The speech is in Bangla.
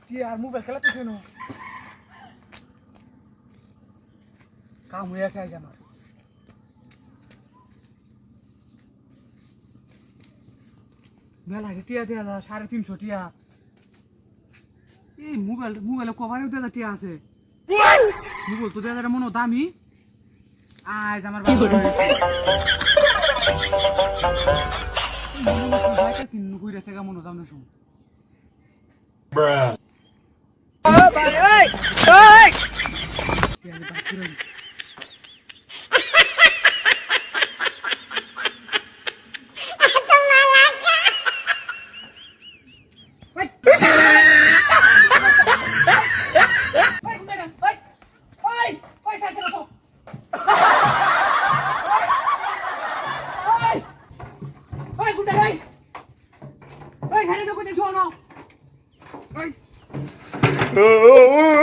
টিয়া আর মোবাইল খেলা তুই না কাম হয়ে আছে আজ আমার মেলা টিয়া দেওয়া যা 350 টিয়া এই মোবাইলে কভারেও দেওয়া টিয়া আছে মোবাইল তো দেওয়া মনে দামি আজ আমার চিহ্ন করে থেকে মনে দামে শুন Oi,